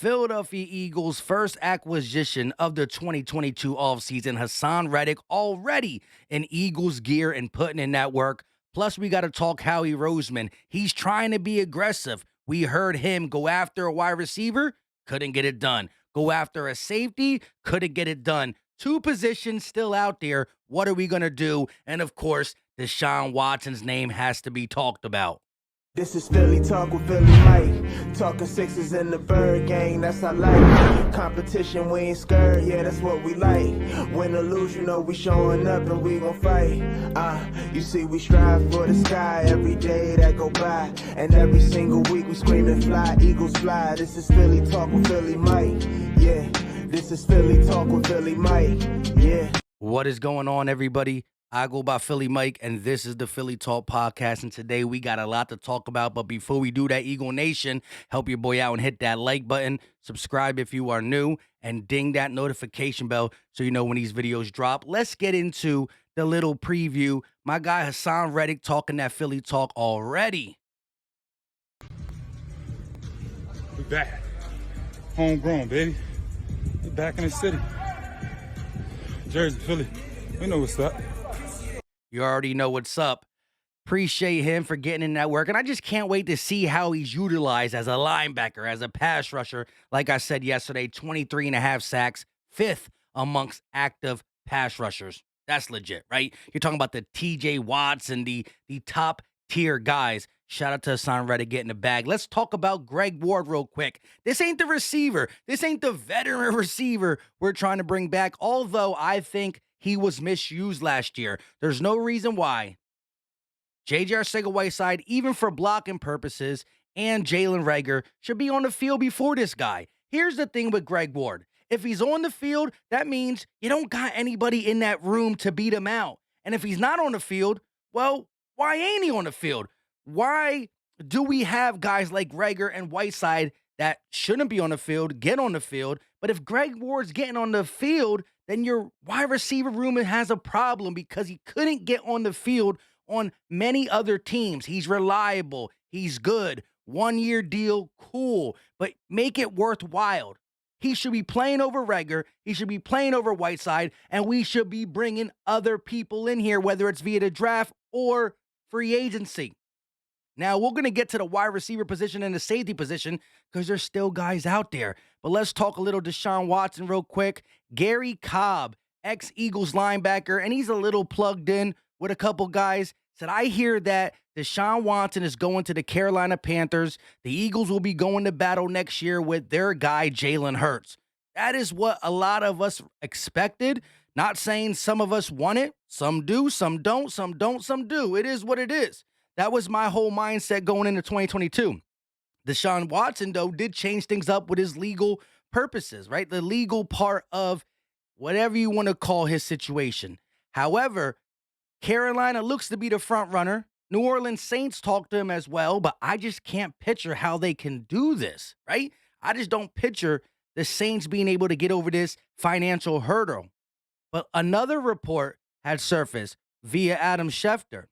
Philadelphia Eagles' first acquisition of the 2022 offseason, Hassan Reddick, already in Eagles gear and putting in that work. Plus, we got to talk Howie Roseman. He's trying to be aggressive. We heard him go after a wide receiver, couldn't get it done. Go after a safety, couldn't get it done. Two positions still out there. What are we going to do? And of course, Deshaun Watson's name has to be talked about. This is Philly Talk with Philly Mike. Talking sixes in the bird gang, that's I like. Competition, we ain't scared, yeah, that's what we like. Win or lose, you know we showing up and we gon' fight. You see we strive for the sky every day that go by. And every single week we screaming fly, Eagles fly. This is Philly Talk with Philly Mike, yeah. This is Philly Talk with Philly Mike, yeah. What is going on, everybody? I go by Philly Mike, and this is the Philly Talk Podcast, and today we got a lot to talk about, but before we do that, Eagle Nation, help your boy out and hit that like button, subscribe if you are new, and ding that notification bell so you know when these videos drop. Let's get into the little preview. My guy Hassan Reddick talking that Philly Talk already. We back. Homegrown, baby. We back in the city. Jersey, Philly. We know what's up. You already know what's up. Appreciate him for getting in that work. And I just can't wait to see how he's utilized as a linebacker, as a pass rusher. Like I said yesterday, 23 and a half sacks, fifth amongst active pass rushers. That's legit, right? You're talking about the TJ Watts and the top tier guys. Shout out to Hassan Reddick getting the bag. Let's talk about Greg Ward real quick. This ain't the receiver. This ain't the veteran receiver we're trying to bring back, although I think he was misused last year. There's no reason why J.J. Arcega-Whiteside, even for blocking purposes, and Jalen Reagor should be on the field before this guy. Here's the thing with Greg Ward. If he's on the field, that means you don't got anybody in that room to beat him out. And if he's not on the field, well, why ain't he on the field? Why do we have guys like Reagor and Whiteside that shouldn't be on the field get on the field? But if Greg Ward's getting on the field, then your wide receiver room has a problem because he couldn't get on the field on many other teams. He's reliable. He's good. 1-year deal, cool. But make it worthwhile. He should be playing over Reagor. He should be playing over Whiteside. And we should be bringing other people in here, whether it's via the draft or free agency. Now, we're going to get to the wide receiver position and the safety position because there's still guys out there. But let's talk a little Deshaun Watson real quick. Gary Cobb, ex-Eagles linebacker, and he's a little plugged in with a couple guys, said, I hear that Deshaun Watson is going to the Carolina Panthers. The Eagles will be going to battle next year with their guy, Jalen Hurts. That is what a lot of us expected. Not saying some of us want it. Some do, some don't, some don't, some do. It is what it is. That was my whole mindset going into 2022. Deshaun Watson, though, did change things up with his legal purposes, right? The legal part of whatever you want to call his situation. However, Carolina looks to be the front runner. New Orleans Saints talk to him as well, but I just can't picture how they can do this, right? I just don't picture the Saints being able to get over this financial hurdle. But another report had surfaced via Adam Schefter.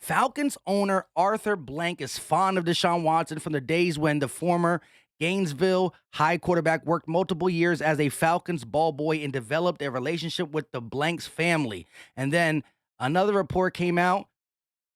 Falcons owner Arthur Blank is fond of Deshaun Watson from the days when the former Gainesville High quarterback worked multiple years as a Falcons ball boy and developed a relationship with the Blanks family. And then another report came out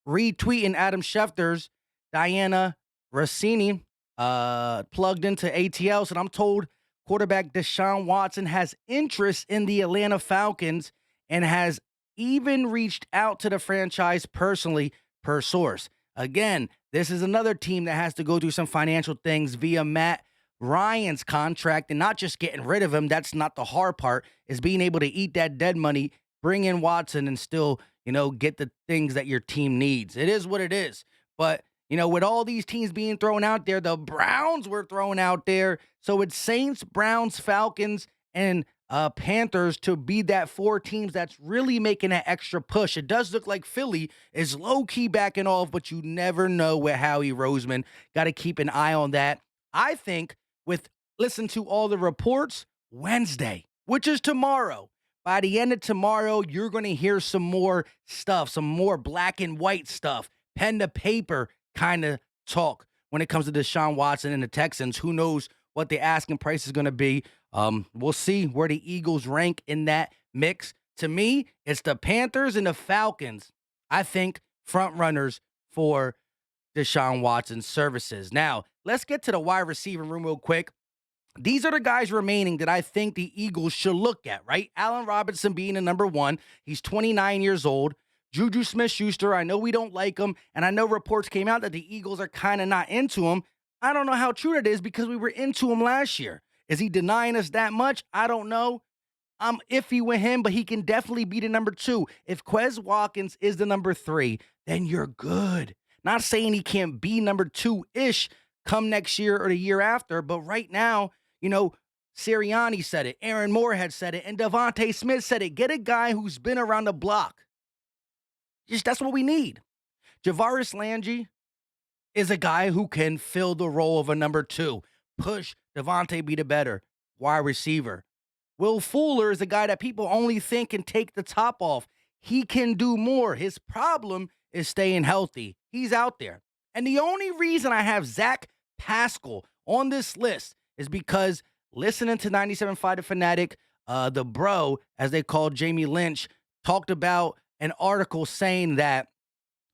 retweeting Adam Schefter's Diana Rossini plugged into ATL. So I'm told quarterback Deshaun Watson has interest in the Atlanta Falcons and has even reached out to the franchise personally, per source. Again, this is another team that has to go through some financial things via Matt Ryan's contract, and not just getting rid of him. That's not the hard part, is being able to eat that dead money, bring in Watson, and still, get the things that your team needs. It is what it is. But, with all these teams being thrown out there, the Browns were thrown out there. So it's Saints, Browns, Falcons, and Panthers to be that 4 teams that's really making that extra push. It does look like Philly is low-key backing off, but you never know with Howie Roseman. Got to keep an eye on that. I think listen to all the reports Wednesday, which is tomorrow. By the end of tomorrow, you're going to hear some more stuff, some more black and white stuff, pen to paper kind of talk when it comes to Deshaun Watson and the Texans. Who knows what the asking price is going to be. We'll see where the Eagles rank in that mix. To me, it's the Panthers and the Falcons, I think, front runners for Deshaun Watson's services. Now, let's get to the wide receiver room real quick. These are the guys remaining that I think the Eagles should look at, right? Allen Robinson being the number one. He's 29 years old. Juju Smith-Schuster, I know we don't like him, and I know reports came out that the Eagles are kind of not into him. I don't know how true that is because we were into him last year. Is he denying us that much? I don't know. I'm iffy with him, but he can definitely be the number two. If Quez Watkins is the number three, then you're good. Not saying he can't be number two-ish come next year or the year after, but right now, Sirianni said it, Aaron Moorhead said it, and Devontae Smith said it. Get a guy who's been around the block. Just that's what we need. Javaris Landry is a guy who can fill the role of a number two. Push Devontae be the better wide receiver. Will Fuller is a guy that people only think can take the top off. He can do more. His problem is staying healthy. He's out there. And the only reason I have Zach Pascal on this list is because listening to 97.5 The Fanatic, the bro, as they call Jamie Lynch, talked about an article saying that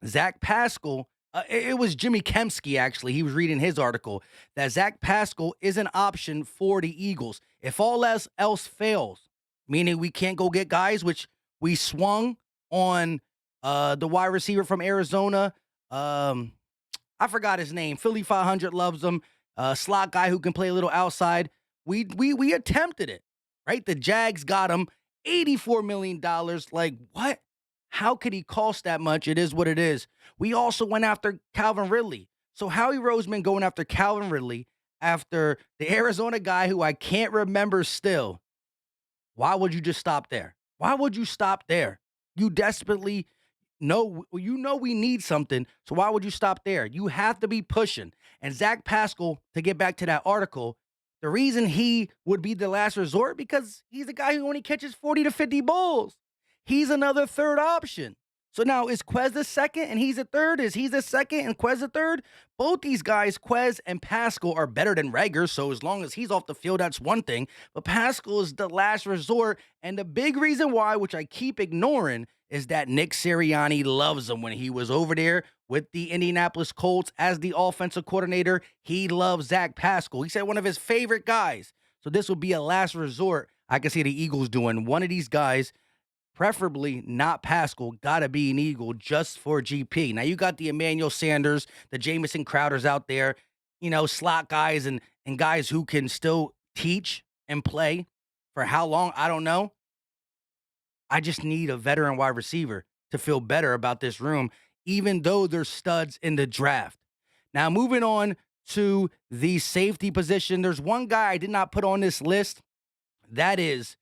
Zach Pascal, it was Jimmy Kempski, actually. He was reading his article that Zach Pascal is an option for the Eagles. If all else fails, meaning we can't go get guys, which we swung on the wide receiver from Arizona. I forgot his name. Philly 500 loves him. Slot guy who can play a little outside. We attempted it, right? The Jags got him $84 million. Like, what? How could he cost that much? It is what it is. We also went after Calvin Ridley. So Howie Roseman going after Calvin Ridley after the Arizona guy who I can't remember still. Why would you just stop there? Why would you stop there? You desperately know, we need something. So why would you stop there? You have to be pushing. And Zach Pascal, to get back to that article, the reason he would be the last resort because he's a guy who only catches 40 to 50 balls. He's another third option. So now is Quez the second and he's a third? Is he the second and Quez the third? Both these guys, Quez and Pascal, are better than Rager. So as long as he's off the field, that's one thing. But Pascal is the last resort. And the big reason why, which I keep ignoring, is that Nick Sirianni loves him. When he was over there with the Indianapolis Colts as the offensive coordinator, he loves Zach Pascal. He said one of his favorite guys. So this will be a last resort. I can see the Eagles doing one of these guys. Preferably not Pascal, gotta be an Eagle just for GP. Now you got the Emmanuel Sanders, the Jamison Crowders out there, slot guys and guys who can still teach and play for how long, I don't know. I just need a veteran wide receiver to feel better about this room, even though there's studs in the draft. Now moving on to the safety position, there's one guy I did not put on this list. That is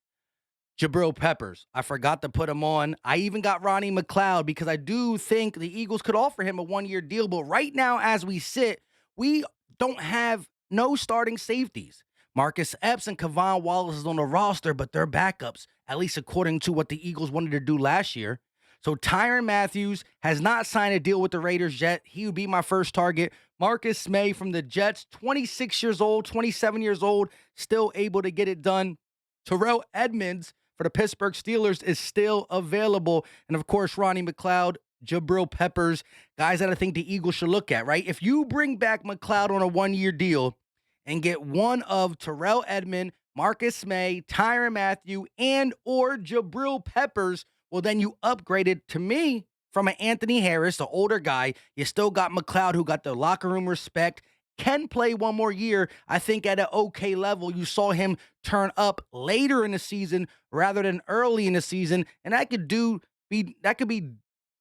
Jabril Peppers. I forgot to put him on. I even got Ronnie McLeod because I do think the Eagles could offer him a one-year deal. But right now, as we sit, we don't have no starting safeties. Marcus Epps and Kevon Wallace is on the roster, but they're backups, at least according to what the Eagles wanted to do last year. So Tyrann Mathieu has not signed a deal with the Raiders yet. He would be my first target. Marcus May from the Jets, 26 years old, 27 years old, still able to get it done. Terrell Edmonds for the Pittsburgh Steelers is still available. And, of course, Ronnie McLeod, Jabril Peppers, guys that I think the Eagles should look at, right? If you bring back McLeod on a one-year deal and get one of Terrell Edmonds, Marcus May, Tyrann Mathieu, and or Jabril Peppers, well, then you upgraded, to me, from an Anthony Harris, the older guy. You still got McLeod, who got the locker room respect, can play one more year, I think, at an okay level. You saw him turn up later in the season rather than early in the season, and that could be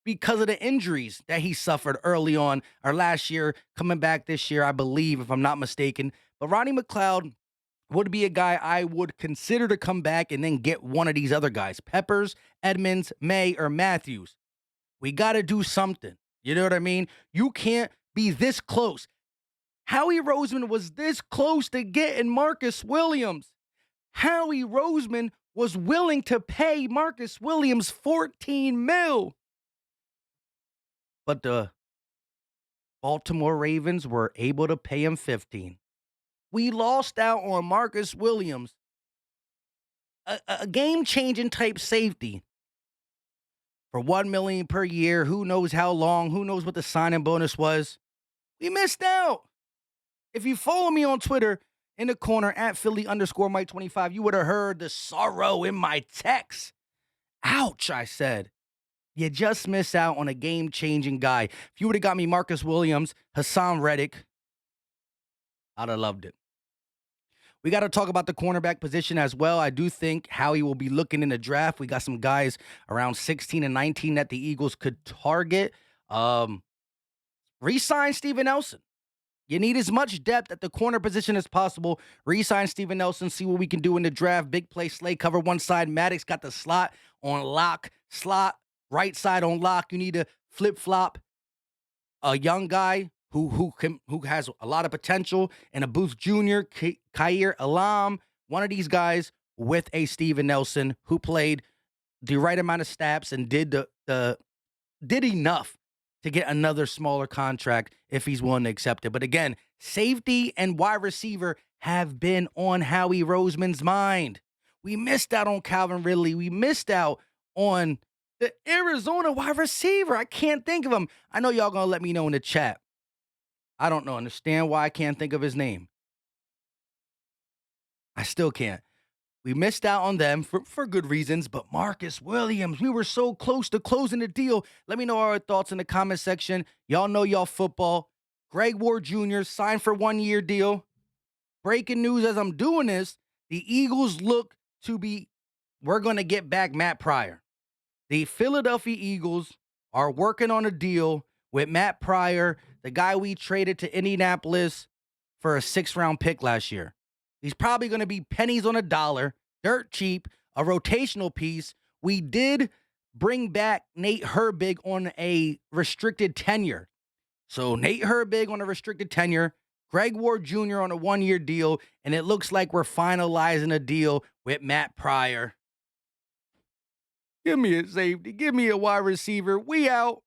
because of the injuries that he suffered early on or last year, coming back this year, I believe, if I'm not mistaken. But Ronnie McLeod would be a guy I would consider to come back and then get one of these other guys, Peppers, Edmonds, May, or Matthews. We got to do something. You know what I mean? You can't be this close. Howie Roseman was this close to getting Marcus Williams. Howie Roseman was willing to pay Marcus Williams $14 million. But the Baltimore Ravens were able to pay him $15 million. We lost out on Marcus Williams, a game-changing type safety for $1 million per year. Who knows how long? Who knows what the signing bonus was? We missed out. If you follow me on Twitter in the corner at Philly_Mike25, you would have heard the sorrow in my text. Ouch, I said. You just miss out on a game-changing guy. If you would have got me Marcus Williams, Hassan Reddick, I'd have loved it. We got to talk about the cornerback position as well. I do think Howie will be looking in the draft. We got some guys around 16 and 19 that the Eagles could target. Re-sign Steven Nelson. You need as much depth at the corner position as possible. Re-sign Steven Nelson, see what we can do in the draft. Big play, slay, cover one side. Maddox got the slot on lock. Slot, right side on lock. You need to flip-flop a young guy who has a lot of potential, and a Booth Jr., Khair Alam, one of these guys with a Steven Nelson who played the right amount of snaps and did enough to get another smaller contract if he's willing to accept it. But again, safety and wide receiver have been on Howie Roseman's mind. We missed out on Calvin Ridley. We missed out on the Arizona wide receiver. I can't think of him. I know y'all going to let me know in the chat. I don't know. Understand why I can't think of his name. I still can't. We missed out on them for good reasons, but Marcus Williams, we were so close to closing the deal. Let me know our thoughts in the comment section. Y'all know y'all football. Greg Ward Jr. signed for 1-year deal. Breaking news as I'm doing this, the Eagles look to be, we're going to get back Matt Pryor. The Philadelphia Eagles are working on a deal with Matt Pryor, the guy we traded to Indianapolis for a 6th-round pick last year. He's probably going to be pennies on a dollar, dirt cheap, a rotational piece. We did bring back Nate Herbig on a restricted tenure. So Nate Herbig on a restricted tenure, Greg Ward Jr. on a 1-year deal, and it looks like we're finalizing a deal with Matt Pryor. Give me a safety. Give me a wide receiver. We out.